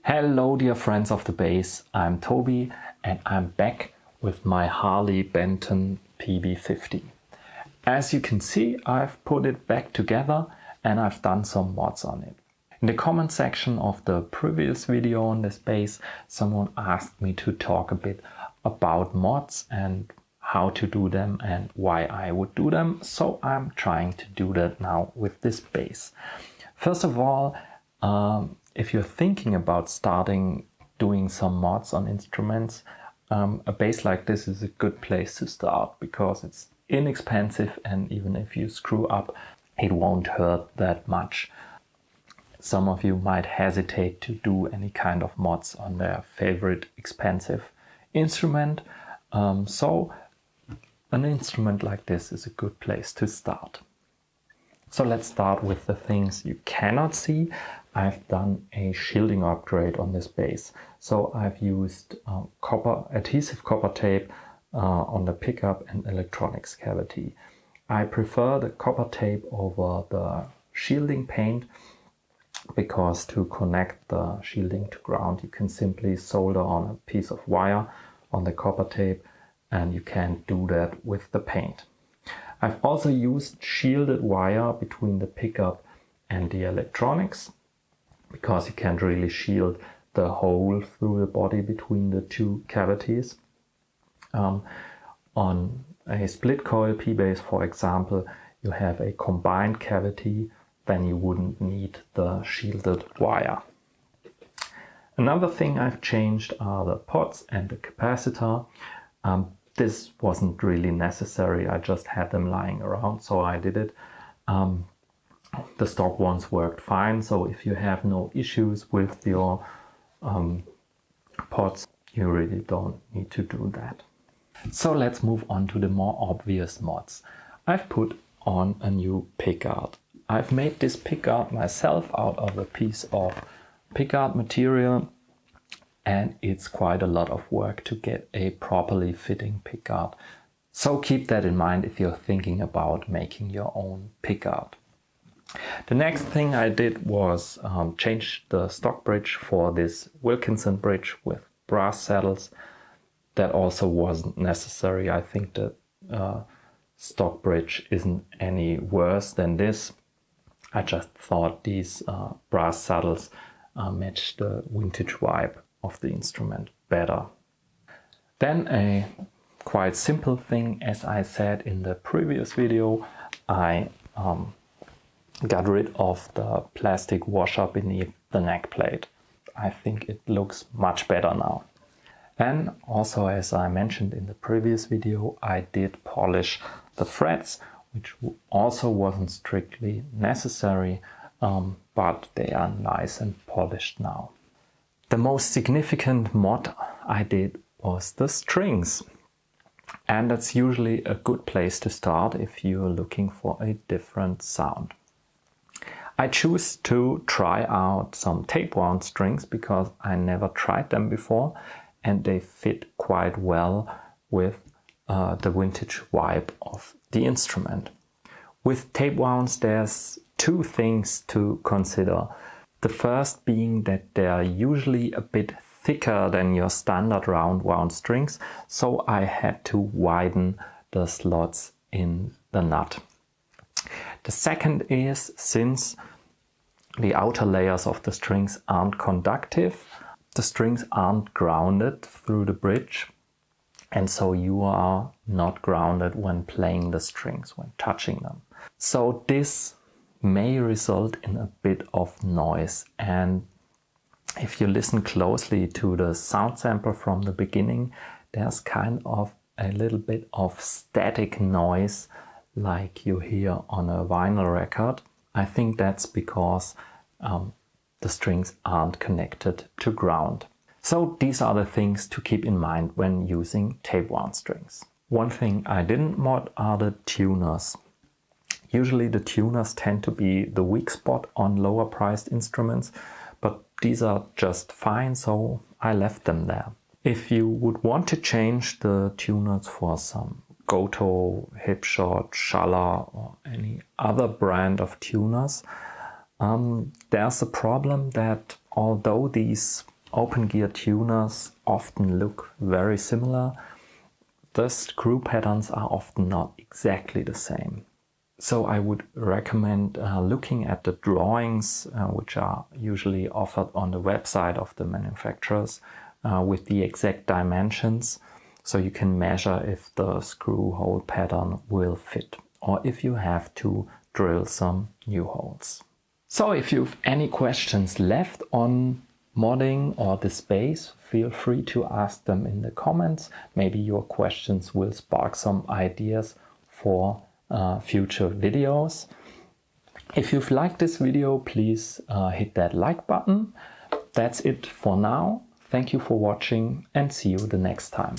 Hello dear friends of the bass, I'm Toby and I'm back with my Harley Benton PB-50. As you can see, I've put it back together and I've done some mods on it. In the comment section of the previous video on this bass, someone asked me to talk a bit about mods and how to do them and why I would do them, so I'm trying to do that now with this bass. First of all, if you're thinking about starting doing some mods on instruments, a bass like this is a good place to start because it's inexpensive and even if you screw up, it won't hurt that much. Some of you might hesitate to do any kind of mods on their favorite expensive instrument, so an instrument like this is a good place to start. So let's start with the things you cannot see. I've done a shielding upgrade on this bass. So I've used adhesive copper tape on the pickup and electronics cavity. I prefer the copper tape over the shielding paint because to connect the shielding to ground you can simply solder on a piece of wire on the copper tape and you can't do that with the paint. I've also used shielded wire between the pickup and the electronics because you can't really shield the hole through the body between the two cavities. On a split coil P-bass, for example, you have a combined cavity, then you wouldn't need the shielded wire. Another thing I've changed are the pots and the capacitor. This wasn't really necessary, I just had them lying around, so I did it. The stock ones worked fine, so if you have no issues with your pots, you really don't need to do that. So let's move on to the more obvious mods. I've put on a new pickguard. I've made this pickguard myself out of a piece of pickguard material. And it's quite a lot of work to get a properly fitting pickguard. So keep that in mind if you're thinking about making your own pickguard. The next thing I did was change the stock bridge for this Wilkinson bridge with brass saddles. That also wasn't necessary. I think the stock bridge isn't any worse than this. I just thought these brass saddles match the vintage vibe of the instrument better. Then a quite simple thing, as I said in the previous video, I got rid of the plastic washer beneath the neck plate. I think it looks much better now. And also, as I mentioned in the previous video, I did polish the frets, which also wasn't strictly necessary, but they are nice and polished now. The most significant mod I did was the strings. And that's usually a good place to start if you're looking for a different sound. I choose to try out some tapewound strings because I never tried them before and they fit quite well with the vintage vibe of the instrument. With tapewounds there's two things to consider. The first being that they're usually a bit thicker than your standard round wound strings, so I had to widen the slots in the nut. The second is, since the outer layers of the strings aren't conductive, the strings aren't grounded through the bridge, and so you are not grounded when playing the strings, when touching them. So this may result in a bit of noise, and if you listen closely to the sound sample from the beginning, there's kind of a little bit of static noise like you hear on a vinyl record. I think that's because the strings aren't connected to ground. So these are the things to keep in mind when using tapewound strings. One thing I didn't mod are the tuners. Usually the tuners tend to be the weak spot on lower priced instruments, but these are just fine, so I left them there. If you would want to change the tuners for some Goto, Hipshot, Schaller or any other brand of tuners, There's a problem that although these open gear tuners often look very similar, the screw patterns are often not exactly the same. So I would recommend looking at the drawings, which are usually offered on the website of the manufacturers with the exact dimensions, so you can measure if the screw hole pattern will fit or if you have to drill some new holes. So if you have any questions left on modding or this bass, feel free to ask them in the comments. Maybe your questions will spark some ideas for future videos. If you've liked this video, please hit that like button. That's it for now. Thank you for watching and see you the next time.